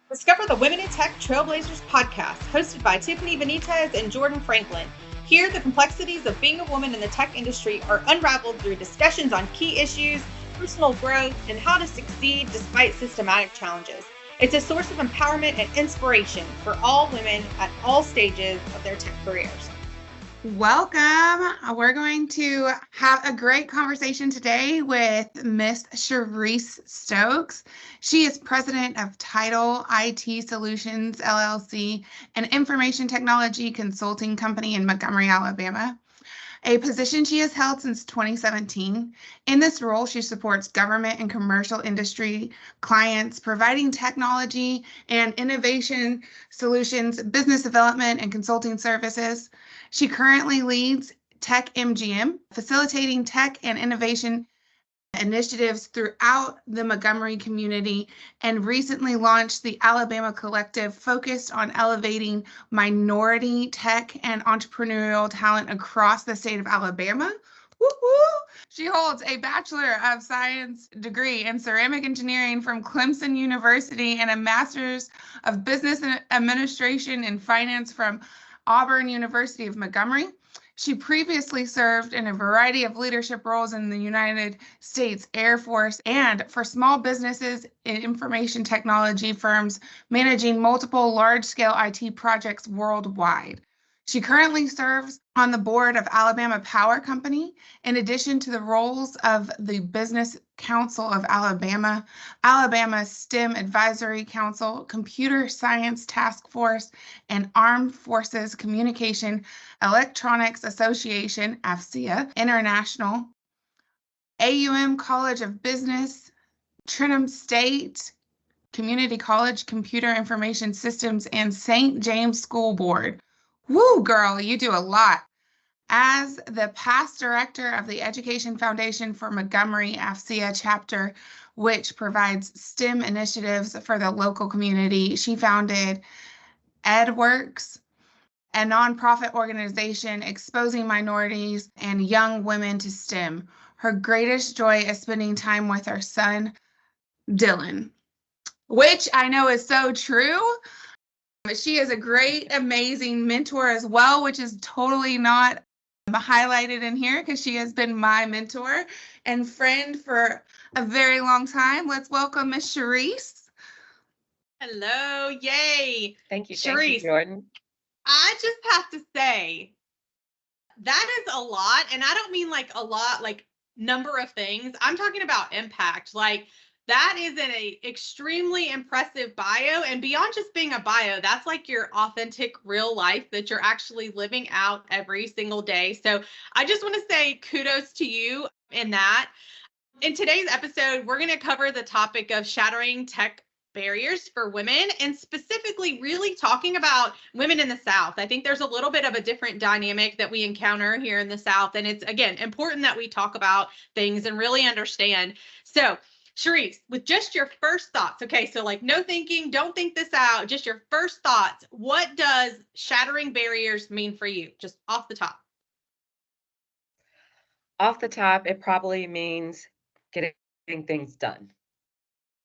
Discover the Women in Tech Trailblazers podcast, hosted by Tiffany, Benitez, and Jordan Franklin. Here, the complexities of being a woman in the tech industry are unraveled through discussions on key issues, personal growth, and how to succeed despite systematic challenges. It's a source of empowerment and inspiration for all women at all stages of their tech careers. Welcome. We're going to have a great conversation today with Miss Charisse Stokes. She is president of Tidal IT Solutions, LLC, an information technology consulting company in Montgomery, Alabama, a position she has held since 2017. In this role, she supports government and commercial industry clients, providing technology and innovation solutions, business development, and consulting services. She currently leads Tech MGM, facilitating tech and innovation initiatives throughout the Montgomery community, and recently launched the Alabama Collective, focused on elevating minority tech and entrepreneurial talent across the state of Alabama. Woo-hoo! She holds a Bachelor of Science degree in ceramic engineering from Clemson University and a Master's of Business Administration and Finance from Auburn University of Montgomery. She previously served in a variety of leadership roles in the United States Air Force and for small businesses in information technology firms, managing multiple large-scale IT projects worldwide. She currently serves on the board of Alabama Power Company, in addition to the roles of the Business Council of Alabama, Alabama STEM Advisory Council, Computer Science Task Force, and Armed Forces Communication Electronics Association, AFCEA International, AUM College of Business, Trenton State Community College Computer Information Systems, and St. James School Board. Woo, girl, you do a lot. As the past director of the Education Foundation for Montgomery AFCEA chapter, which provides STEM initiatives for the local community, she founded EduWerx, a nonprofit organization exposing minorities and young women to STEM. Her greatest joy is spending time with her son, Dylan, which I know is so true. She is a great, amazing mentor as well, which is totally not highlighted in here because she has been my mentor and friend for a very long time. Let's welcome Miss Charisse. Hello, yay. Thank you, Charisse, Jordan. I just have to say, that is a lot. And I don't mean like a lot, like number of things. I'm talking about impact. Like, that is an extremely impressive bio. And beyond just being a bio, that's like your authentic real life that you're actually living out every single day. So I just want to say kudos to you in that. In today's episode, we're going to cover the topic of shattering tech barriers for women, and specifically really talking about women in the South. I think there's a little bit of a different dynamic that we encounter here in the South. And it's, again, important that we talk about things and really understand. So, Charisse, with just your first thoughts, okay, so like no thinking, don't think this out, just your first thoughts, what does shattering barriers mean for you, just off the top? Off the top, it probably means getting things done,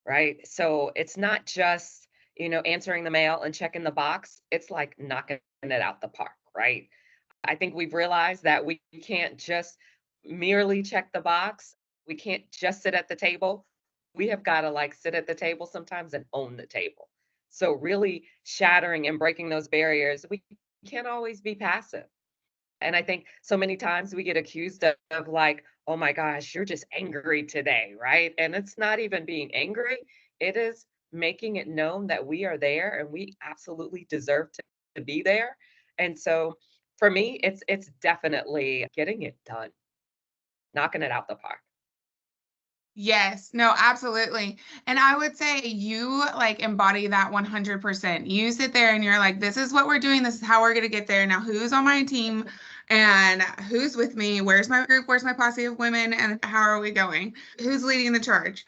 right? So it's not just, answering the mail and checking the box. It's like knocking it out the park, right? I think we've realized that we can't just merely check the box. We can't just sit at the table. We have got to like sit at the table sometimes and own the table. So really shattering and breaking those barriers, we can't always be passive. And I think so many times we get accused of like, oh my gosh, you're just angry today, right? And it's not even being angry. It is making it known that we are there and we absolutely deserve to be there. And so for me, it's definitely getting it done, knocking it out the park. Yes, no, absolutely. And I would say you like embody that 100%. You sit there and you're like, this is what we're doing. This is how we're going to get there. Now, who's on my team and who's with me? Where's my group? Where's my posse of women? And how are we going? Who's leading the charge?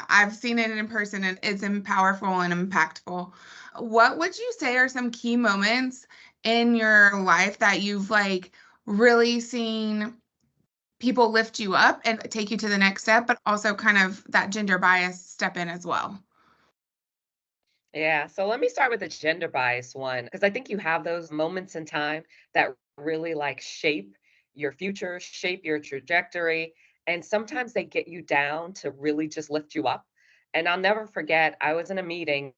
I've seen it in person and it's powerful and impactful. What would you say are some key moments in your life that you've like really seen people lift you up and take you to the next step, but also kind of that gender bias step in as well? Yeah, so let me start with the gender bias one, because I think you have those moments in time that really like shape your future, shape your trajectory. And sometimes they get you down to really just lift you up. And I'll never forget, I was in a meeting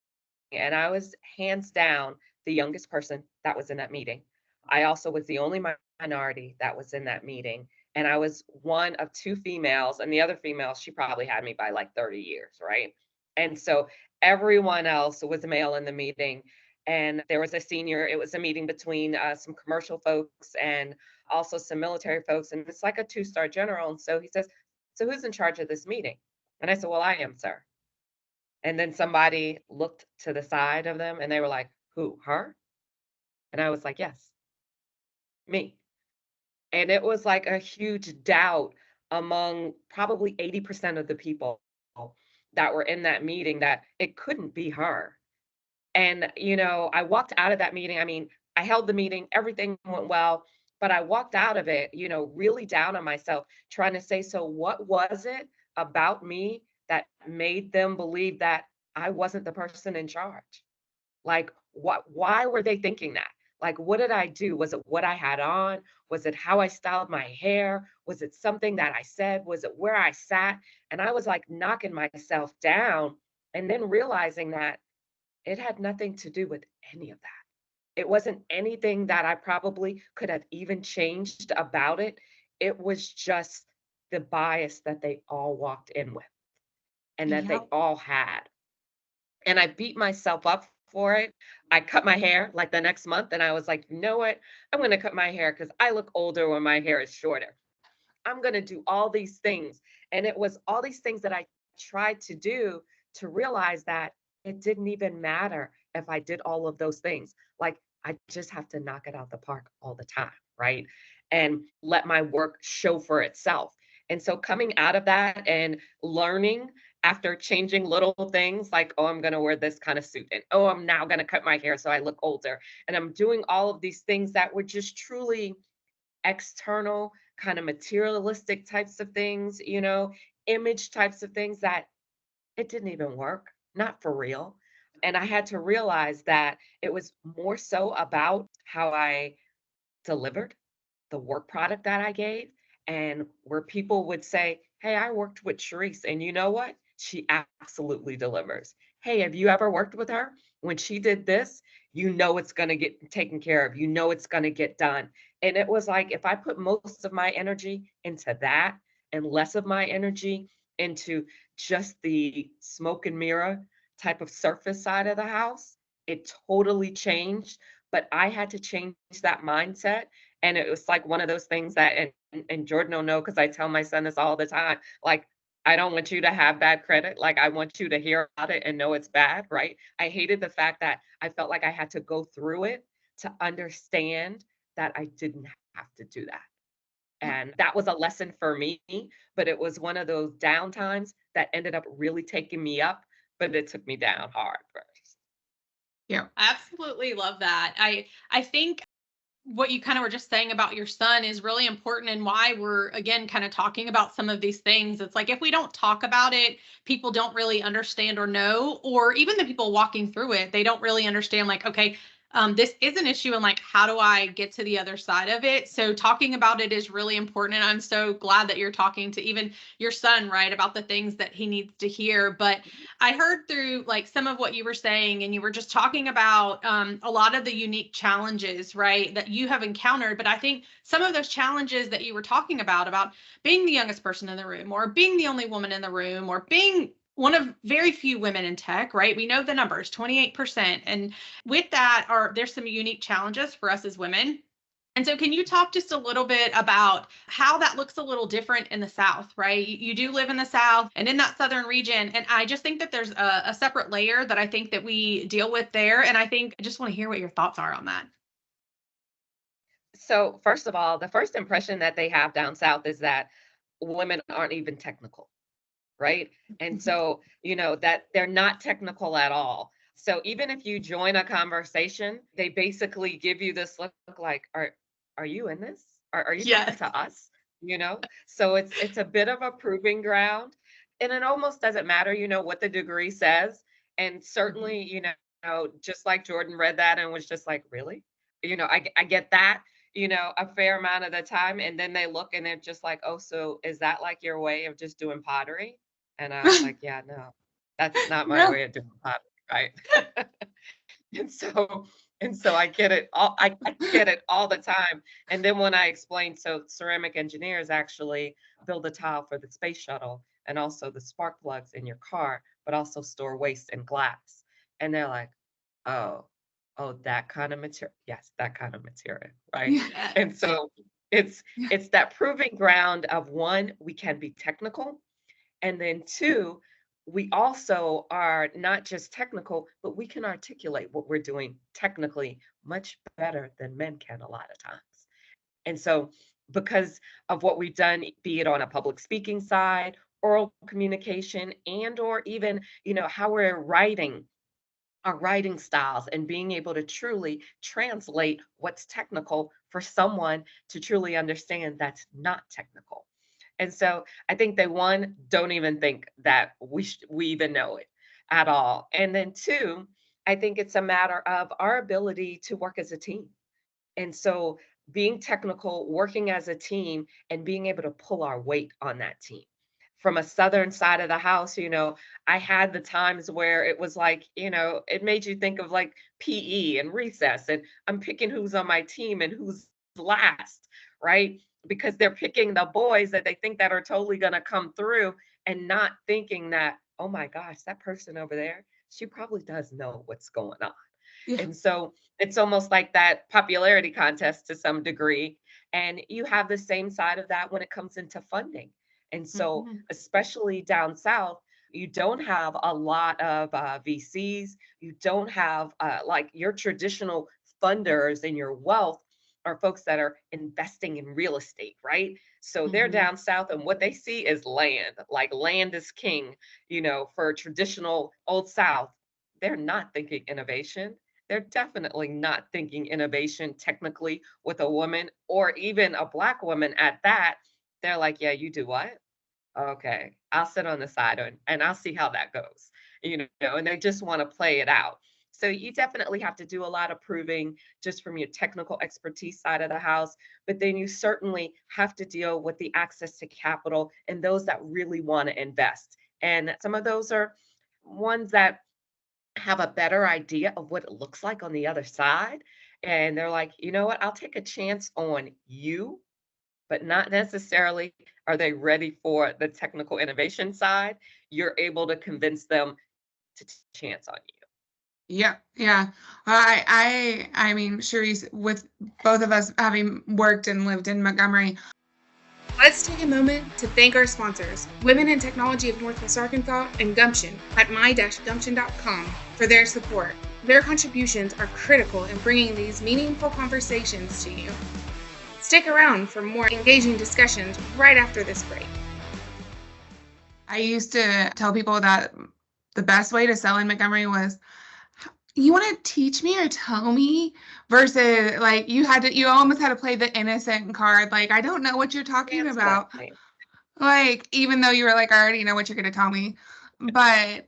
and I was hands down the youngest person that was in that meeting. I also was the only minority that was in that meeting. And I was one of two females, and the other female, she probably had me by like 30 years, right? And so everyone else was male in the meeting. And there was a senior, it was a meeting between some commercial folks and also some military folks. And it's like a two-star general. And so he says, "So who's in charge of this meeting?" And I said, "Well, I am, sir." And then somebody looked to the side of them and they were like, "Who, her?" And I was like, "Yes, me." And it was like a huge doubt among probably 80% of the people that were in that meeting that it couldn't be her. And, I walked out of that meeting. I mean, I held the meeting, everything went well, but I walked out of it, really down on myself, trying to say, so what was it about me that made them believe that I wasn't the person in charge? Like, why were they thinking that? Like, what did I do? Was it what I had on? Was it how I styled my hair? Was it something that I said? Was it where I sat? And I was like knocking myself down and then realizing that it had nothing to do with any of that. It wasn't anything that I probably could have even changed about it. It was just the bias that they all walked in with and that they Yep. all had. And I beat myself up for it. I cut my hair like the next month and I was like, "You know what? I'm going to cut my hair because I look older when my hair is shorter. I'm going to do all these things." And it was all these things that I tried to do to realize that it didn't even matter if I did all of those things. Like, I just have to knock it out the park all the time, right? And let my work show for itself. And so coming out of that and learning after changing little things like, oh, I'm going to wear this kind of suit, and oh, I'm now going to cut my hair so I look older. And I'm doing all of these things that were just truly external, kind of materialistic types of things, image types of things that it didn't even work, not for real. And I had to realize that it was more so about how I delivered the work product that I gave, and where people would say, "Hey, I worked with Charisse, and you know what? She absolutely delivers. Hey, have you ever worked with her? When she did this, you know it's going to get taken care of. You know it's going to get done." And it was like if I put most of my energy into that and less of my energy into just the smoke and mirror type of surface side of the house, it totally changed. But I had to change that mindset, and it was like one of those things that and Jordan will know because I tell my son this all the time. Like, I don't want you to have bad credit. Like, I want you to hear about it and know it's bad, right? I hated the fact that I felt like I had to go through it to understand that I didn't have to do that. And that was a lesson for me, but it was one of those down times that ended up really taking me up, but it took me down hard first. Yep. I absolutely love that. I think what you kind of were just saying about your son is really important, and why we're again kind of talking about some of these things. It's like if we don't talk about it, people don't really understand or know, or even the people walking through it, they don't really understand, like, okay, this is an issue, and like, how do I get to the other side of it? So talking about it is really important. And I'm so glad that you're talking to even your son, right, about the things that he needs to hear. But I heard through like some of what you were saying, and you were just talking about a lot of the unique challenges, right, that you have encountered. But I think some of those challenges that you were talking about being the youngest person in the room, or being the only woman in the room, or being one of very few women in tech, right? We know the numbers, 28%. And with that, there's some unique challenges for us as women. And so can you talk just a little bit about how that looks a little different in the South, right? You do live in the South and in that Southern region. And I just think that there's a separate layer that I think that we deal with there. And I think I just want to hear what your thoughts are on that. So, first of all, the first impression that they have down south is that women aren't even technical, right? And so, that they're not technical at all. So even if you join a conversation, they basically give you this look like, are you in this? Are you talking Yes. to us? So it's a bit of a proving ground. And it almost doesn't matter, what the degree says. And certainly, just like Jordan read that and was just like, really? I get that, a fair amount of the time. And then they look and they're just like, oh, so is that like your way of just doing pottery? And I was like, yeah, no, that's not my Really? way of doing pottery, right? And so I get it all. I get it all the time. And then when I explain, so ceramic engineers actually build a tile for the space shuttle and also the spark plugs in your car, but also store waste and glass. And they're like, oh, that kind of material. Yes, that kind of material, right? Yeah. And so it's that proving ground of, one, we can be technical, and then two, we also are not just technical, but we can articulate what we're doing technically much better than men can a lot of times. And so, because of what we've done, be it on a public speaking side, oral communication, and or even, how we're writing, our writing styles, and being able to truly translate what's technical for someone to truly understand that's not technical. And so I think they, one, don't even think that we even know it at all. And then two, I think it's a matter of our ability to work as a team. And so being technical, working as a team, and being able to pull our weight on that team. From a southern side of the house, I had the times where it was like, it made you think of like PE and recess, and I'm picking who's on my team and who's last, right? Because they're picking the boys that they think that are totally going to come through, and not thinking that, oh my gosh, that person over there, she probably does know what's going on. Yeah. And so it's almost like that popularity contest to some degree. And you have the same side of that when it comes into funding. And so, Mhm. especially down south, you don't have a lot of VCs. You don't have like your traditional funders, and your wealth are folks that are investing in real estate, right? So they're Mhm. down south, and what they see is land, like land is king, for traditional old south. They're not thinking innovation. They're definitely not thinking innovation technically with a woman, or even a Black woman at that. They're like, yeah, you do what? Okay, I'll sit on the side, and I'll see how that goes, and they just want to play it out. So you definitely have to do a lot of proving just from your technical expertise side of the house, but then you certainly have to deal with the access to capital and those that really want to invest. And some of those are ones that have a better idea of what it looks like on the other side. And they're like, you know what, I'll take a chance on you, but not necessarily are they ready for the technical innovation side. You're able to convince them to chance on you. Yeah, yeah. I mean, Charisse, with both of us having worked and lived in Montgomery, let's take a moment to thank our sponsors, Women in Technology of Northwest Arkansas and Gumption at my-gumption.com for their support. Their contributions are critical in bringing these meaningful conversations to you. Stick around for more engaging discussions right after this break. I used to tell people that the best way to sell in Montgomery was, you want to teach me or tell me, versus like you almost had to play the innocent card. Like, I don't know what you're talking about. Like, even though you were like, I already know what you're going to tell me, but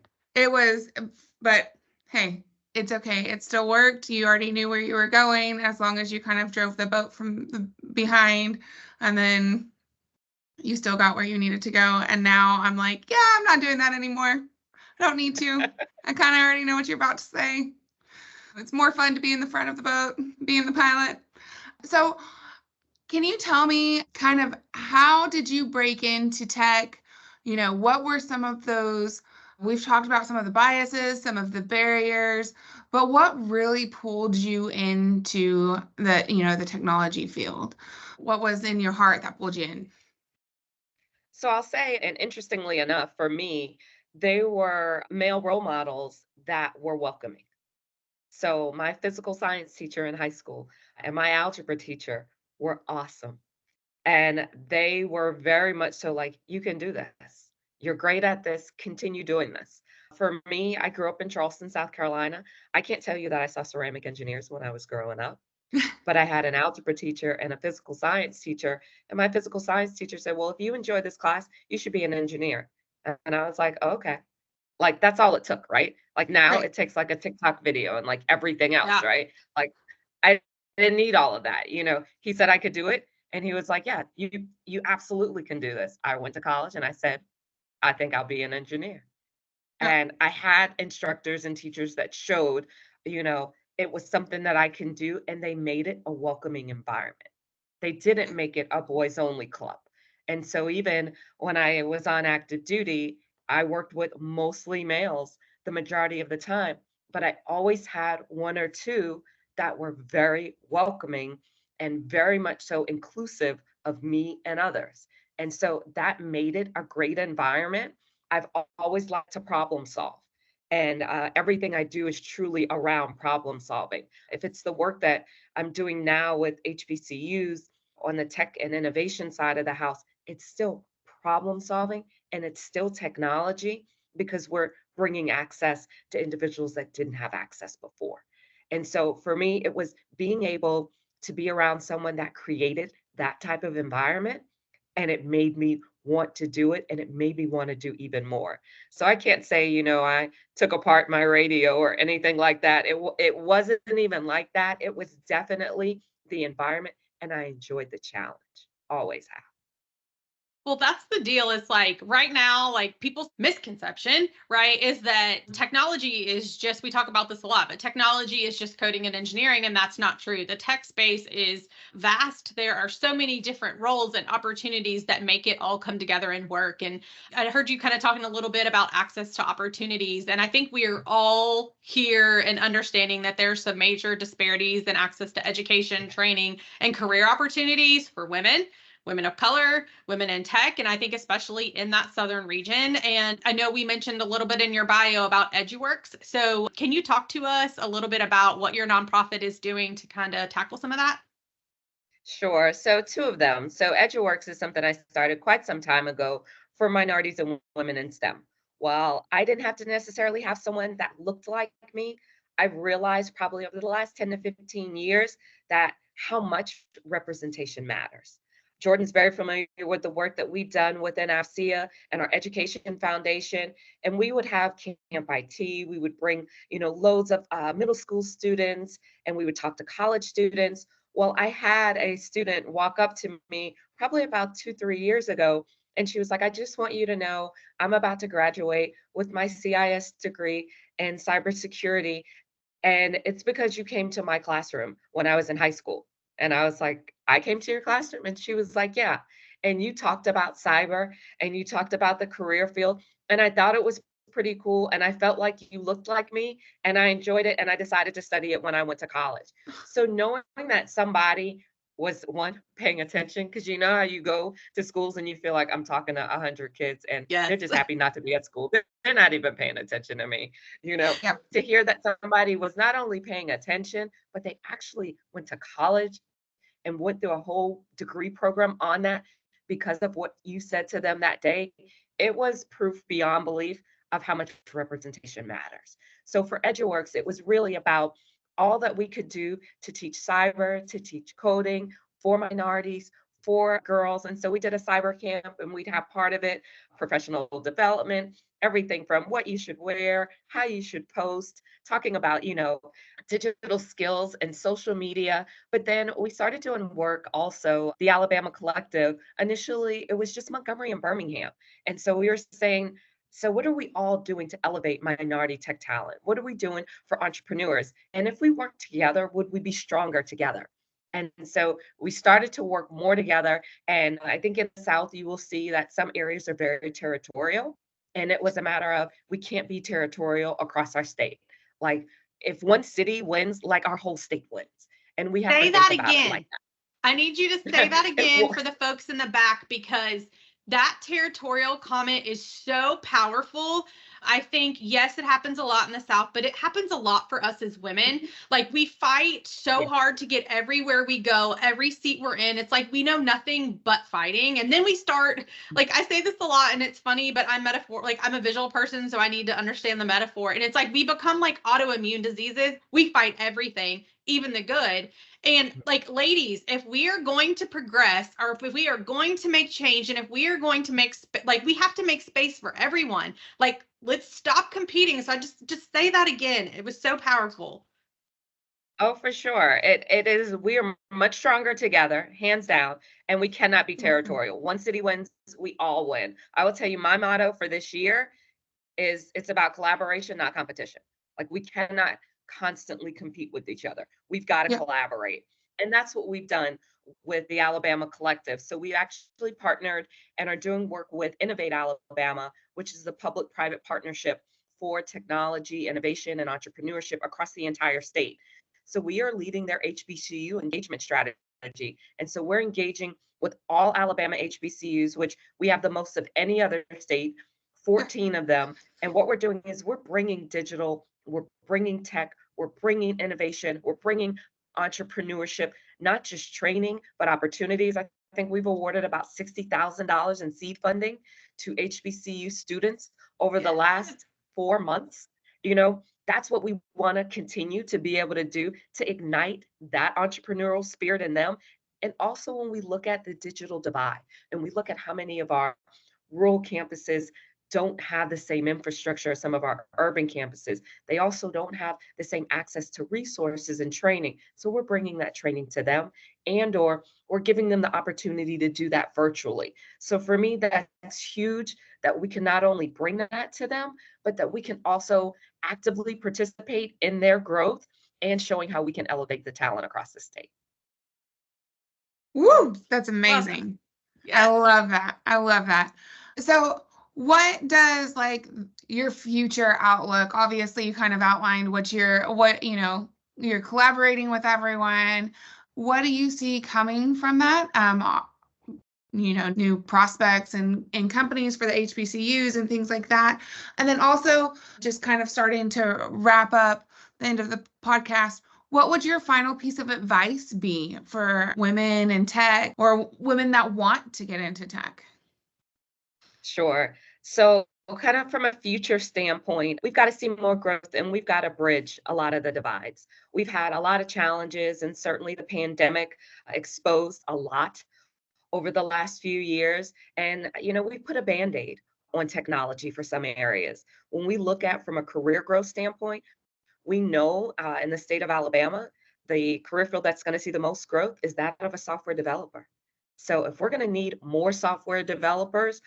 hey, it's okay. It still worked. You already knew where you were going, as long as you kind of drove the boat from the behind, and then you still got where you needed to go. And now I'm like, yeah, I'm not doing that anymore. I don't need to. I kind of already know what you're about to say. It's more fun to be in the front of the boat, being the pilot. So can you tell me kind of, how did you break into tech? What were some of those? We've talked about some of the biases, some of the barriers, but what really pulled you into the technology field? What was in your heart that pulled you in? So I'll say, and interestingly enough, for me, they were male role models that were welcoming. So my physical science teacher in high school and my algebra teacher were awesome. And they were very much so like, you can do this. You're great at this. Continue doing this. For me, I grew up in Charleston, South Carolina. I can't tell you that I saw ceramic engineers when I was growing up, but I had an algebra teacher and a physical science teacher. And my physical science teacher said, well, if you enjoy this class, you should be an engineer. And I was like, okay. Like that's all it took, right? Like now Right. it takes like a TikTok video and like everything else, Yeah. right? Like I didn't need all of that. He said I could do it. And he was like, yeah, you absolutely can do this. I went to college and I said, I think I'll be an engineer. Yeah. And I had instructors and teachers that showed, it was something that I can do, and they made it a welcoming environment. They didn't make it a boys only club. And so even when I was on active duty, I worked with mostly males the majority of the time, but I always had one or two that were very welcoming and very much so inclusive of me and others. And so that made it a great environment. I've always liked to problem solve. And everything I do is truly around problem solving. If it's the work that I'm doing now with HBCUs on the tech and innovation side of the house, it's still problem solving and it's still technology because we're bringing access to individuals that didn't have access before. And so for me, it was being able to be around someone that created that type of environment, and it made me want to do it, and it made me want to do even more. So I can't say, I took apart my radio or anything like that. It wasn't even like that. It was definitely the environment, and I enjoyed the challenge. Always have. Well, that's the deal. It's like right now, like people's misconception, right, is that technology is just, we talk about this a lot, but technology is just coding and engineering, and that's not true. The tech space is vast. There are so many different roles and opportunities that make it all come together and work. And I heard you kind of talking a little bit about access to opportunities. And I think we are all here and understanding that there's some major disparities in access to education, training, and career opportunities for women of color, women in tech, and I think especially in that southern region. And I know we mentioned a little bit in your bio about EduWerx. So can you talk to us a little bit about what your nonprofit is doing to kind of tackle some of that? Sure. So two of them. So EduWerx is something I started quite some time ago for minorities and women in STEM. While I didn't have to necessarily have someone that looked like me, I've realized probably over the last 10 to 15 years that how much representation matters. Jordan's very familiar with the work that we've done within AFCEA and our education foundation. And we would have Camp IT. We would bring, loads of middle school students, and we would talk to college students. Well, I had a student walk up to me probably about 2, 3 years ago, and she was like, I just want you to know I'm about to graduate with my CIS degree in cybersecurity. And it's because you came to my classroom when I was in high school. And I was like, I came to your classroom? And she was like, yeah. And you talked about cyber and you talked about the career field. And I thought it was pretty cool. And I felt like you looked like me and I enjoyed it. And I decided to study it when I went to college. So knowing that somebody was one paying attention, because you know how you go to schools and you feel like I'm talking to 100 kids and they're Yes. just happy not to be at school. They're not even paying attention to me, Yep. to hear that somebody was not only paying attention, but they actually went to college and went through a whole degree program on that because of what you said to them that day. It was proof beyond belief of how much representation matters. So for EduWerx, it was really about all that we could do to teach cyber, to teach coding for minorities, for girls. And so we did a cyber camp, and we'd have part of it professional development, everything from what you should wear, how you should post, talking about, digital skills and social media. But then we started doing work also, the Alabama Collective. Initially, it was just Montgomery and Birmingham. And so we were saying, so what are we all doing to elevate minority tech talent? What are we doing for entrepreneurs? And if we work together, would we be stronger together? And so we started to work more together. And I think in the South, you will see that some areas are very territorial. And it was a matter of we can't be territorial across our state. Like if one city wins, like our whole state wins. And we have to Say think that about it like again. I need you to say that again for the folks in the back, because that territorial comment is so powerful. I think, yes, it happens a lot in the South, but it happens a lot for us as women. Like we fight so Yeah. hard to get everywhere we go, every seat we're in. It's like we know nothing but fighting. And then we start, like I say this a lot and it's funny, but I'm a visual person, so I need to understand the metaphor. And it's like we become like autoimmune diseases. We fight everything. even the good. And like, ladies, if we are going to progress, or if we are going to make change, and if we are going to make like, we have to make space for everyone. Like, let's stop competing. So I just say that again. It was so powerful. Oh, for sure. It is, we are much stronger together, hands down, and we cannot be territorial. One city wins, we all win. I will tell you, my motto for this year is it's about collaboration, not competition. Like, we cannot constantly compete with each other. We've got to Yeah. collaborate. And that's what we've done with the Alabama Collective. So we actually partnered and are doing work with Innovate Alabama, which is the public-private partnership for technology, innovation, and entrepreneurship across the entire state. So we are leading their HBCU engagement strategy. And so we're engaging with all Alabama HBCUs, which we have the most of any other state, 14 of them. And what we're doing is we're bringing digital, we're bringing tech, we're bringing innovation, we're bringing entrepreneurship, not just training, but opportunities. I think we've awarded about $60,000 in seed funding to HBCU students over the last 4 months. You know, that's what we want to continue to be able to do to ignite that entrepreneurial spirit in them. And also, when we look at the digital divide and we look at how many of our rural campuses don't have the same infrastructure as some of our urban campuses. They also don't have the same access to resources and training. So we're bringing that training to them, and or we're giving them the opportunity to do that virtually. So for me, that's huge, that we can not only bring that to them, but that we can also actively participate in their growth and showing how we can elevate the talent across the state. Woo, that's amazing. I love that. I love that. So what does like your future outlook? Obviously, you kind of outlined what you're collaborating with everyone. What do you see coming from that? New prospects and companies for the HBCUs and things like that. And then also just kind of starting to wrap up the end of the podcast. What would your final piece of advice be for women in tech or women that want to get into tech? Sure. So, kind of from a future standpoint, we've got to see more growth and we've got to bridge a lot of the divides. We've had a lot of challenges, and certainly the pandemic exposed a lot over the last few years. And, we've put a Band-Aid on technology for some areas. When we look at from a career growth standpoint, we know in the state of Alabama, the career field that's going to see the most growth is that of a software developer. So if we're going to need more software developers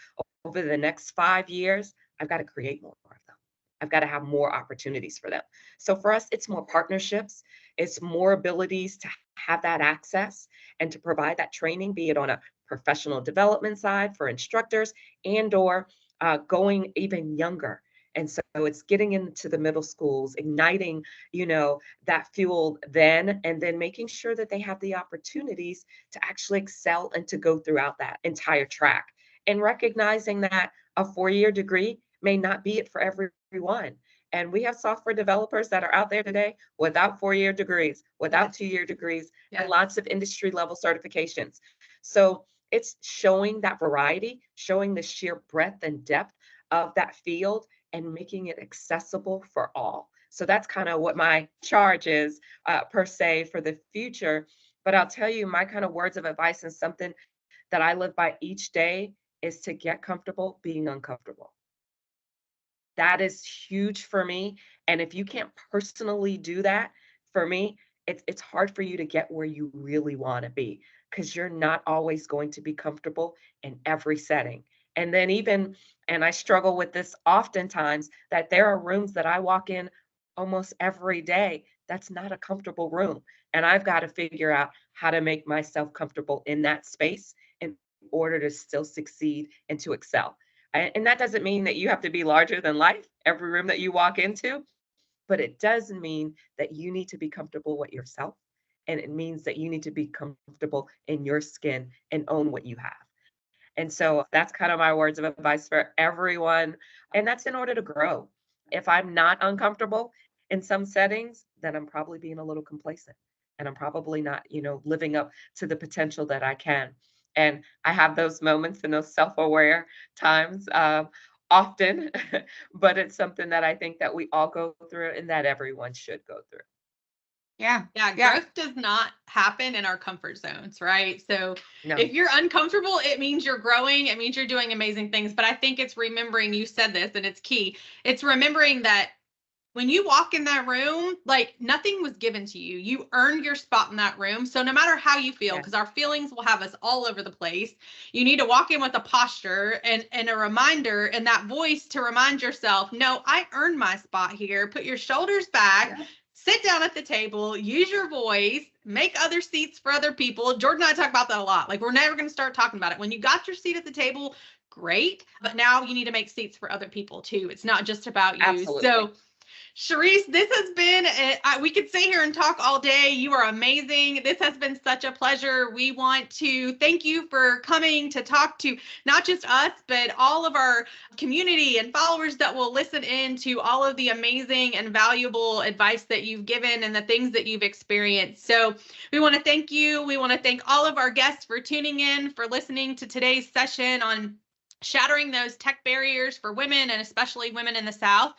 over the next 5 years, I've got to create more of them. I've got to have more opportunities for them. So for us, it's more partnerships, it's more abilities to have that access and to provide that training, be it on a professional development side for instructors and or going even younger. And so it's getting into the middle schools, igniting, that fuel then, and then making sure that they have the opportunities to actually excel and to go throughout that entire track. And recognizing that a 4-year degree may not be it for everyone. And we have software developers that are out there today without 4-year degrees, without 2-year degrees, and lots of industry level certifications. So it's showing that variety, showing the sheer breadth and depth of that field, and making it accessible for all. So that's kind of what my charge is per se for the future. But I'll tell you, my kind of words of advice and something that I live by each day is to get comfortable being uncomfortable. That is huge for me. And if you can't personally do that, for me, it's hard for you to get where you really want to be, because you're not always going to be comfortable in every setting. And then and I struggle with this oftentimes, that there are rooms that I walk in almost every day that's not a comfortable room. And I've got to figure out how to make myself comfortable in that space in order to still succeed and to excel. And that doesn't mean that you have to be larger than life, every room that you walk into, but it does mean that you need to be comfortable with yourself. And it means that you need to be comfortable in your skin and own what you have. And so that's kind of my words of advice for everyone. And that's in order to grow. If I'm not uncomfortable in some settings, then I'm probably being a little complacent, and I'm probably not, living up to the potential that I can. And I have those moments and those self-aware times often, but it's something that I think that we all go through and that everyone should go through. Yeah. Yeah, Yeah. growth does not happen in our comfort zones, right? So No. if you're uncomfortable, it means you're growing. It means you're doing amazing things. But I think it's remembering, you said this and it's key. It's remembering that when you walk in that room, like nothing was given to you. You earned your spot in that room. So no matter how you feel, because our feelings will have us all over the place, you need to walk in with a posture and a reminder and that voice to remind yourself, no, I earned my spot here. Put your shoulders back. Yeah. Sit down at the table, use your voice, make other seats for other people. Jordan and I talk about that a lot. Like, we're never going to start talking about it. When you got your seat at the table, great. But now you need to make seats for other people too. It's not just about you. Absolutely. So, Charisse, this has been, we could sit here and talk all day. You are amazing. This has been such a pleasure. We want to thank you for coming to talk to not just us, but all of our community and followers that will listen in to all of the amazing and valuable advice that you've given and the things that you've experienced. So we want to thank you. We want to thank all of our guests for tuning in, for listening to today's session on shattering those tech barriers for women and especially women in the South.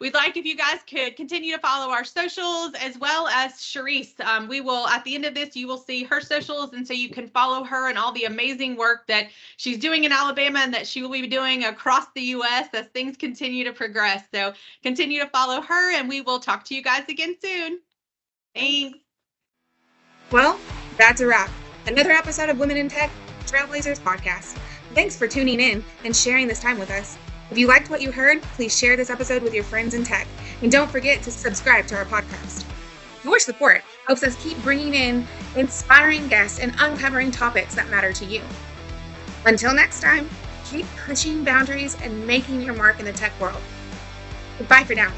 We'd like if you guys could continue to follow our socials as well as Charisse. We will, at the end of this, you will see her socials. And so you can follow her and all the amazing work that she's doing in Alabama and that she will be doing across the U.S. as things continue to progress. So continue to follow her and we will talk to you guys again soon. Thanks. Well, that's a wrap. Another episode of Women in Tech Trailblazers podcast. Thanks for tuning in and sharing this time with us. If you liked what you heard, please share this episode with your friends in tech. And don't forget to subscribe to our podcast. Your support helps us keep bringing in inspiring guests and uncovering topics that matter to you. Until next time, keep pushing boundaries and making your mark in the tech world. Goodbye for now.